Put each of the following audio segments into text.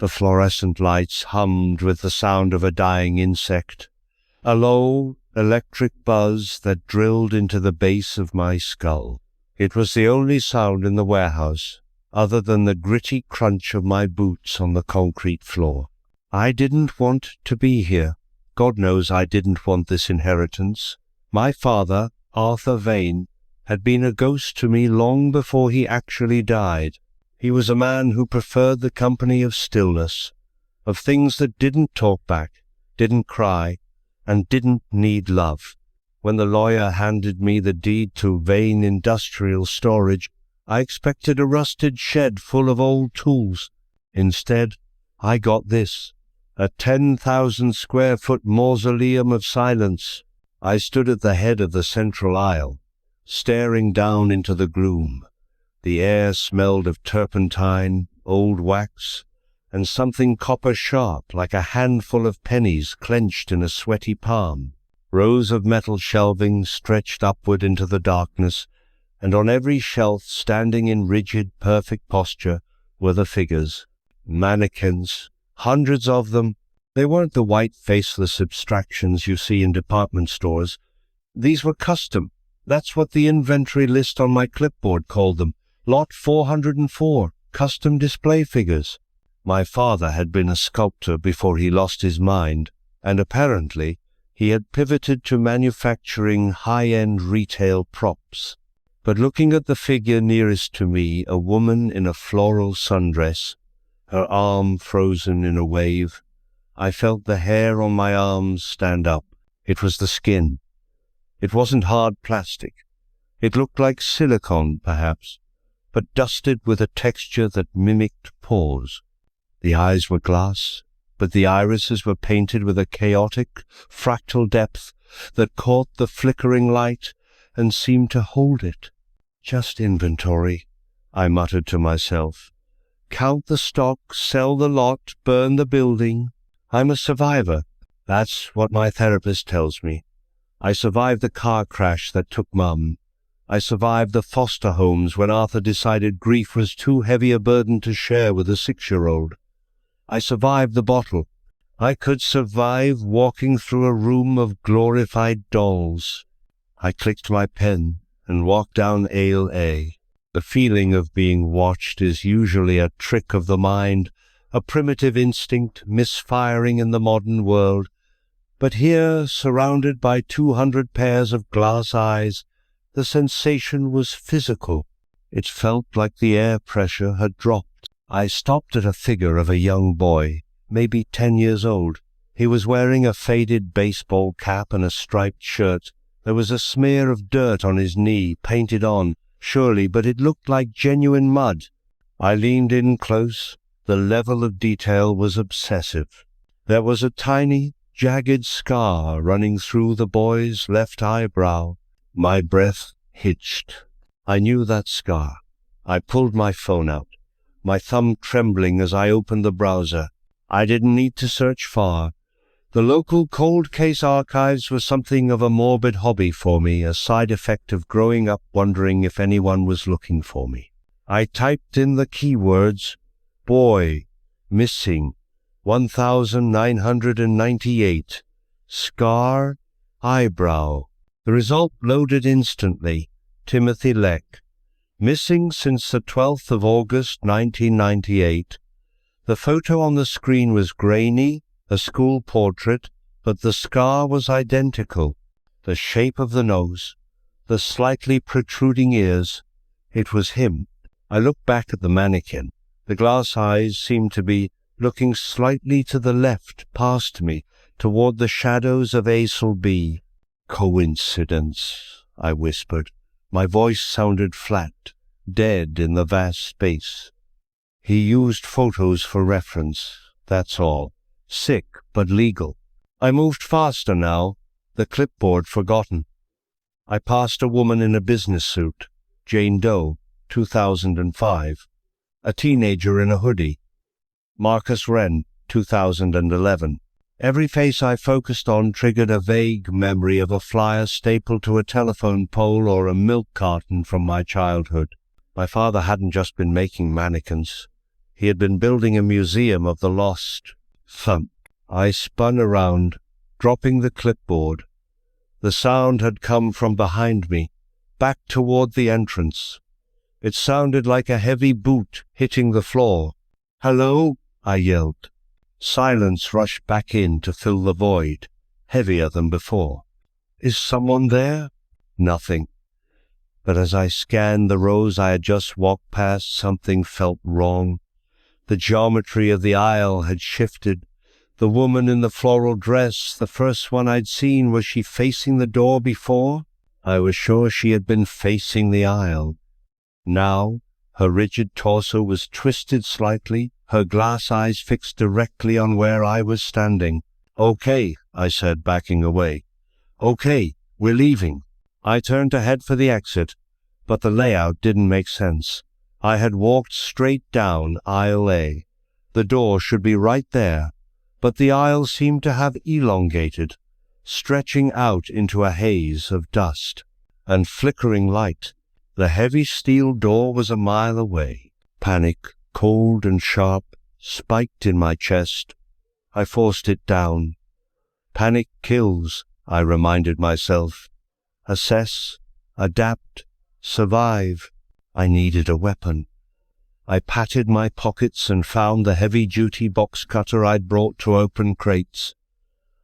The fluorescent lights hummed with the sound of a dying insect, a low, electric buzz that drilled into the base of my skull. It was the only sound in the warehouse, other than the gritty crunch of my boots on the concrete floor. I didn't want to be here. God knows I didn't want this inheritance. My father, Arthur Vane, had been a ghost to me long before he actually died. He was a man who preferred the company of stillness, of things that didn't talk back, didn't cry, and didn't need love. When the lawyer handed me the deed to Vane Industrial Storage, I expected a rusted shed full of old tools. Instead, I got this, a 10,000-square-foot mausoleum of silence. I stood at the head of the central aisle, staring down into the gloom. The air smelled of turpentine, old wax, and something copper-sharp like a handful of pennies clenched in a sweaty palm. Rows of metal shelving stretched upward into the darkness, and on every shelf, standing in rigid, perfect posture, were the figures. Mannequins, hundreds of them. They weren't the white, faceless abstractions you see in department stores. These were custom. That's what the inventory list on my clipboard called them. Lot 404, custom display figures. My father had been a sculptor before he lost his mind, and apparently he had pivoted to manufacturing high-end retail props. But looking at the figure nearest to me, a woman in a floral sundress, her arm frozen in a wave, I felt the hair on my arms stand up. It was the skin. It wasn't hard plastic. It looked like silicone, perhaps, but dusted with a texture that mimicked pores. The eyes were glass, but the irises were painted with a chaotic, fractal depth that caught the flickering light and seemed to hold it. Just inventory, I muttered to myself. Count the stock, sell the lot, burn the building. I'm a survivor. That's what my therapist tells me. I survived the car crash that took Mum. I survived the foster homes when Arthur decided grief was too heavy a burden to share with a 6-year-old. I survived the bottle. I could survive walking through a room of glorified dolls. I clicked my pen and walked down aisle A. The feeling of being watched is usually a trick of the mind, a primitive instinct misfiring in the modern world. But here, surrounded by 200 pairs of glass eyes, the sensation was physical. It felt like the air pressure had dropped. I stopped at a figure of a young boy, maybe 10 years old. He was wearing a faded baseball cap and a striped shirt. There was a smear of dirt on his knee, painted on, surely, but it looked like genuine mud. I leaned in close. The level of detail was obsessive. There was a tiny, jagged scar running through the boy's left eyebrow. My breath hitched. I knew that scar. I pulled my phone out, my thumb trembling as I opened the browser. I didn't need to search far. The local cold case archives were something of a morbid hobby for me, a side effect of growing up wondering if anyone was looking for me. I typed in the keywords, boy, missing, 1998, scar, eyebrow. The result loaded instantly. Timothy Leck. Missing since the 12th of August, 1998. The photo on the screen was grainy, a school portrait, but the scar was identical. The shape of the nose, the slightly protruding ears. It was him. I looked back at the mannequin. The glass eyes seemed to be looking slightly to the left, past me, toward the shadows of Aisle B. Coincidence, I whispered. My voice sounded flat, dead in the vast space. He used photos for reference, that's all. Sick, but legal. I moved faster now, the clipboard forgotten. I passed a woman in a business suit, Jane Doe, 2005. A teenager in a hoodie, Marcus Wren, 2011. Every face I focused on triggered a vague memory of a flyer stapled to a telephone pole or a milk carton from my childhood. My father hadn't just been making mannequins. He had been building a museum of the lost. Thump. I spun around, dropping the clipboard. The sound had come from behind me, back toward the entrance. It sounded like a heavy boot hitting the floor. "Hello?" I yelled. Silence rushed back in to fill the void, heavier than before. "Is someone there?" Nothing. But as I scanned the rows I had just walked past, something felt wrong. The geometry of the aisle had shifted. The woman in the floral dress, the first one I'd seen, was she facing the door before? I was sure she had been facing the aisle. Now, her rigid torso was twisted slightly, her glass eyes fixed directly on where I was standing. "Okay," I said, backing away. "Okay, we're leaving." I turned to head for the exit, but the layout didn't make sense. I had walked straight down aisle A. The door should be right there, but the aisle seemed to have elongated, stretching out into a haze of dust and flickering light. The heavy steel door was a mile away. Panic, cold and sharp, spiked in my chest. I forced it down. Panic kills, I reminded myself. Assess, adapt, survive. I needed a weapon. I patted my pockets and found the heavy-duty box cutter I'd brought to open crates.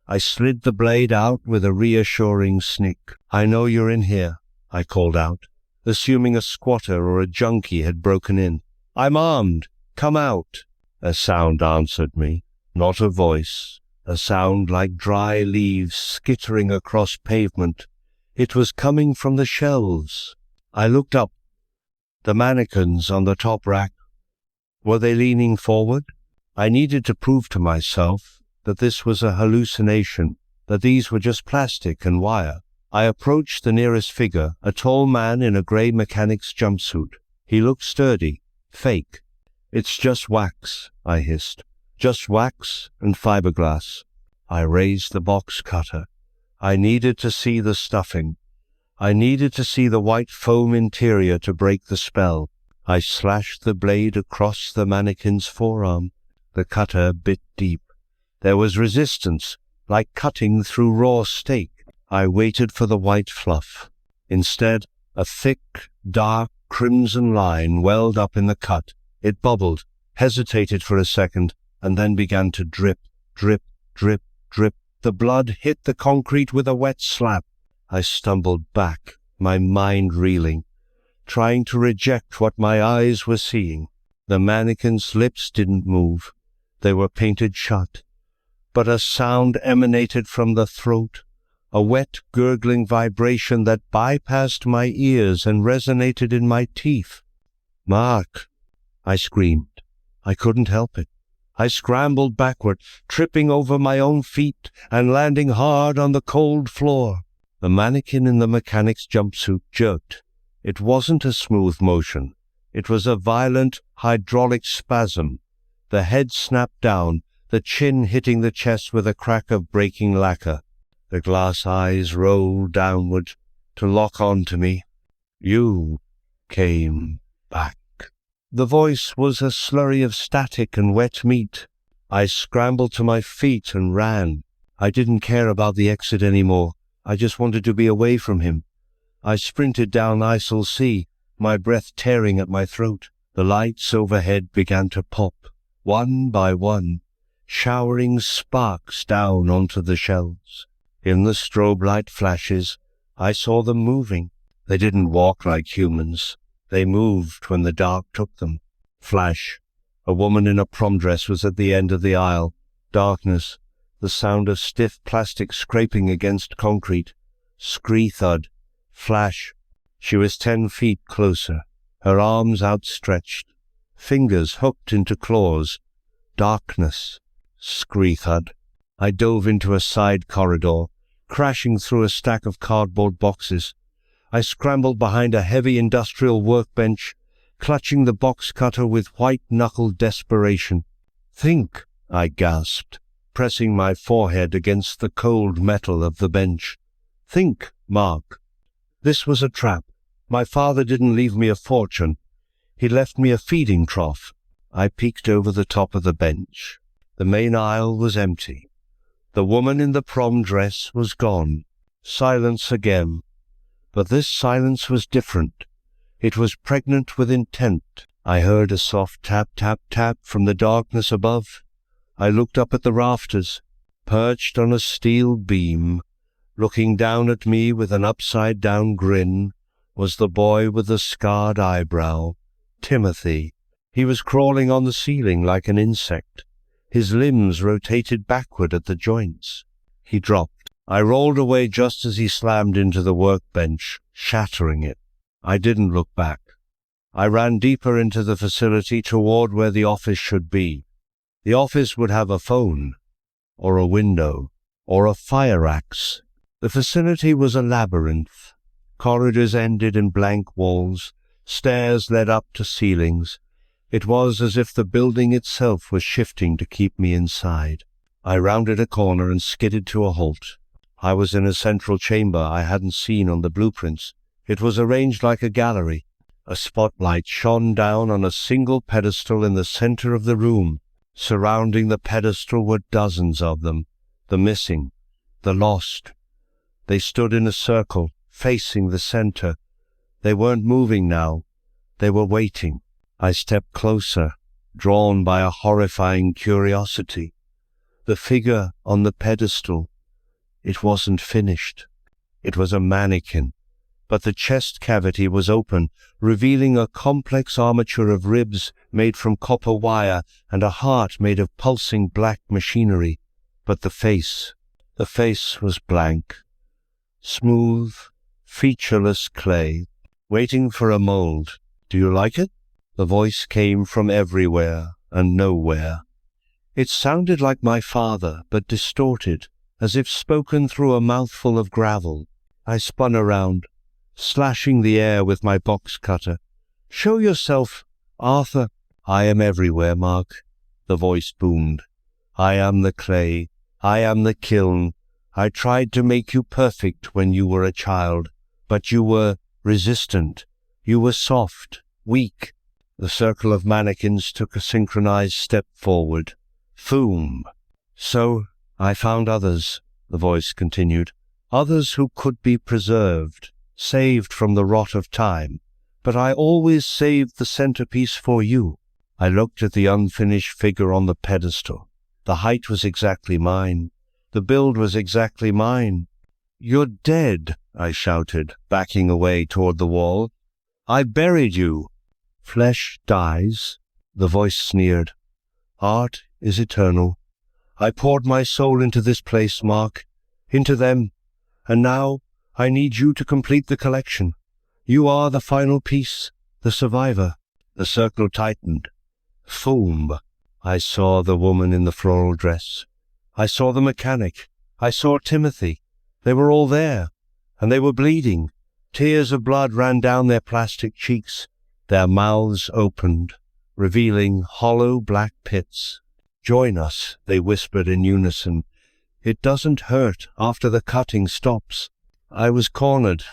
I slid the blade out with a reassuring snick. "I know you're in here," I called out, assuming a squatter or a junkie had broken in. "I'm armed. Come out." A sound answered me, not a voice, a sound like dry leaves skittering across pavement. It was coming from the shelves. I looked up. The mannequins on the top rack. Were they leaning forward? I needed to prove to myself that this was a hallucination, that these were just plastic and wire. I approached the nearest figure, a tall man in a grey mechanic's jumpsuit. He looked sturdy, fake. "It's just wax," I hissed. "Just wax and fiberglass." I raised the box cutter. I needed to see the stuffing. I needed to see the white foam interior to break the spell. I slashed the blade across the mannequin's forearm. The cutter bit deep. There was resistance, like cutting through raw steak. I waited for the white fluff. Instead, a thick, dark, crimson line welled up in the cut. It bubbled, hesitated for a second, and then began to drip, drip, drip, drip. The blood hit the concrete with a wet slap. I stumbled back, my mind reeling, trying to reject what my eyes were seeing. The mannequin's lips didn't move. They were painted shut. But a sound emanated from the throat, a wet, gurgling vibration that bypassed my ears and resonated in my teeth. "Mark!" I screamed. I couldn't help it. I scrambled backward, tripping over my own feet and landing hard on the cold floor. The mannequin in the mechanic's jumpsuit jerked. It wasn't a smooth motion. It was a violent hydraulic spasm. The head snapped down, the chin hitting the chest with a crack of breaking lacquer. The glass eyes rolled downward to lock onto me. "You came back." The voice was a slurry of static and wet meat. I scrambled to my feet and ran. I didn't care about the exit anymore. I just wanted to be away from him. I sprinted down Isle C, my breath tearing at my throat. The lights overhead began to pop, one by one, showering sparks down onto the shelves. In the strobe light flashes, I saw them moving. They didn't walk like humans. They moved when the dark took them. Flash. A woman in a prom dress was at the end of the aisle. Darkness. The sound of stiff plastic scraping against concrete. Scree thud. Flash. She was 10 feet closer, her arms outstretched, fingers hooked into claws. Darkness. Scree thud. I dove into a side corridor, crashing through a stack of cardboard boxes. I scrambled behind a heavy industrial workbench, clutching the box cutter with white-knuckled desperation. "Think," I gasped, pressing my forehead against the cold metal of the bench. "Think, Mark. This was a trap. My father didn't leave me a fortune. He left me a feeding trough." I peeked over the top of the bench. The main aisle was empty. The woman in the prom dress was gone. Silence again. But this silence was different. It was pregnant with intent. I heard a soft tap, tap, tap from the darkness above. I looked up at the rafters. Perched on a steel beam, looking down at me with an upside-down grin, was the boy with the scarred eyebrow, Timothy. He was crawling on the ceiling like an insect. His limbs rotated backward at the joints. He dropped. I rolled away just as he slammed into the workbench, shattering it. I didn't look back. I ran deeper into the facility toward where the office should be. The office would have a phone, or a window, or a fire axe. The facility was a labyrinth. Corridors ended in blank walls. Stairs led up to ceilings. It was as if the building itself was shifting to keep me inside. I rounded a corner and skidded to a halt. I was in a central chamber I hadn't seen on the blueprints. It was arranged like a gallery. A spotlight shone down on a single pedestal in the center of the room. Surrounding the pedestal were dozens of them, the missing, the lost. They stood in a circle, facing the center. They weren't moving now. They were waiting. I stepped closer, drawn by a horrifying curiosity. The figure on the pedestal, it wasn't finished. It was a mannequin, but the chest cavity was open, revealing a complex armature of ribs made from copper wire and a heart made of pulsing black machinery. But the face was blank. Smooth, featureless clay, waiting for a mold. "Do you like it?" The voice came from everywhere and nowhere. It sounded like my father, but distorted, as if spoken through a mouthful of gravel. I spun around, slashing the air with my box cutter. "Show yourself, Arthur." "I am everywhere, Mark," the voice boomed. "I am the clay. I am the kiln. I tried to make you perfect when you were a child, but you were resistant. You were soft, weak." The circle of mannequins took a synchronized step forward. Boom. "So I found others," the voice continued. "Others who could be preserved, saved from the rot of time. But I always saved the centerpiece for you." I looked at the unfinished figure on the pedestal. The height was exactly mine. The build was exactly mine. "You're dead," I shouted, backing away toward the wall. "I buried you." "Flesh dies," the voice sneered. "Art is eternal. I poured my soul into this place, Mark, into them, and now I need you to complete the collection. You are the final piece, the survivor." The circle tightened. Boom. I saw the woman in the floral dress. I saw the mechanic. I saw Timothy. They were all there, and they were bleeding. Tears of blood ran down their plastic cheeks. Their mouths opened, revealing hollow black pits. "Join us," they whispered in unison. "It doesn't hurt after the cutting stops." I was cornered.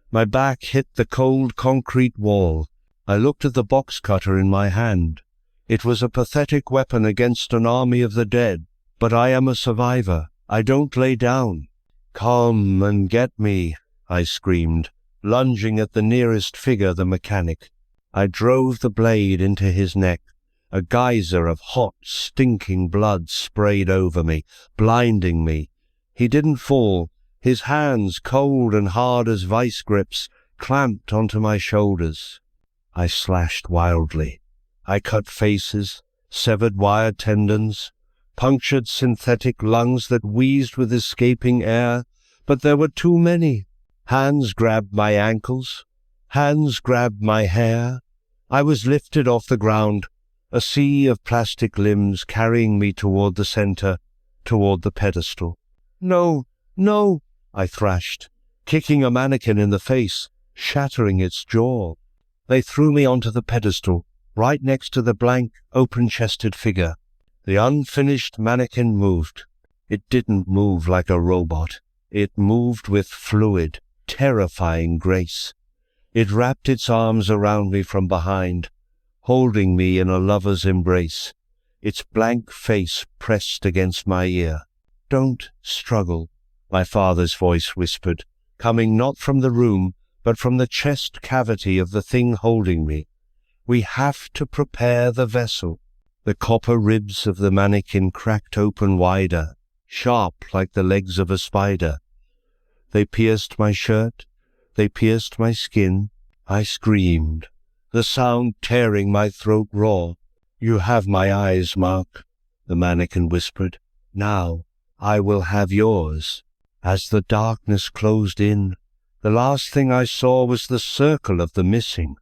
My back hit the cold concrete wall. I looked at the box cutter in my hand. It was a pathetic weapon against an army of the dead. But I am a survivor. I don't lay down. "Come and get me," I screamed, lunging at the nearest figure, the mechanic. I drove the blade into his neck. A geyser of hot, stinking blood sprayed over me, blinding me. He didn't fall. His hands, cold and hard as vice grips, clamped onto my shoulders. I slashed wildly. I cut faces, severed wire tendons, punctured synthetic lungs that wheezed with escaping air, but there were too many. Hands grabbed my ankles. Hands grabbed my hair. I was lifted off the ground, a sea of plastic limbs carrying me toward the center, toward the pedestal. "No, no," I thrashed, kicking a mannequin in the face, shattering its jaw. They threw me onto the pedestal, right next to the blank, open-chested figure. The unfinished mannequin moved. It didn't move like a robot. It moved with fluid, terrifying grace. It wrapped its arms around me from behind, holding me in a lover's embrace, its blank face pressed against my ear. "Don't struggle," my father's voice whispered, coming not from the room, but from the chest cavity of the thing holding me. "We have to prepare the vessel." The copper ribs of the mannequin cracked open wider, sharp like the legs of a spider. They pierced my shirt, they pierced my skin. I screamed, the sound tearing my throat raw. "You have my eyes, Mark," the mannequin whispered. "Now I will have yours." As the darkness closed in, the last thing I saw was the circle of the missing.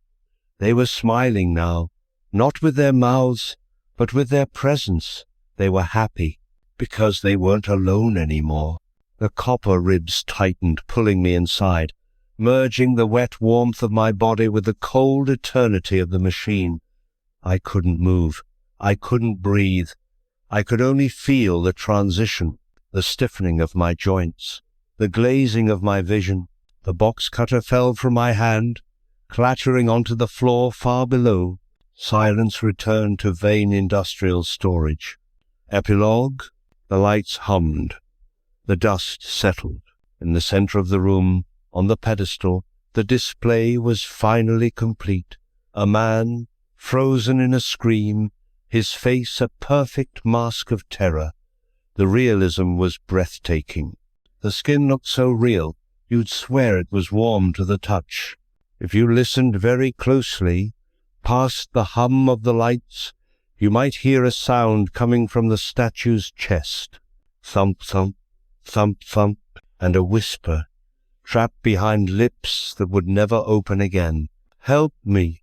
They were smiling now, not with their mouths, but with their presence. They were happy, because they weren't alone anymore. The copper ribs tightened, pulling me inside, merging the wet warmth of my body with the cold eternity of the machine. I couldn't move. I couldn't breathe. I could only feel the transition, the stiffening of my joints, the glazing of my vision. The box cutter fell from my hand, clattering onto the floor far below. Silence returned to vain industrial storage. Epilogue. The lights hummed. The dust settled. In the center of the room, on the pedestal, the display was finally complete. A man, frozen in a scream, his face a perfect mask of terror. The realism was breathtaking. The skin looked so real, you'd swear it was warm to the touch. If you listened very closely, past the hum of the lights, you might hear a sound coming from the statue's chest. Thump, thump, thump, thump, and a whisper, trapped behind lips that would never open again. "Help me!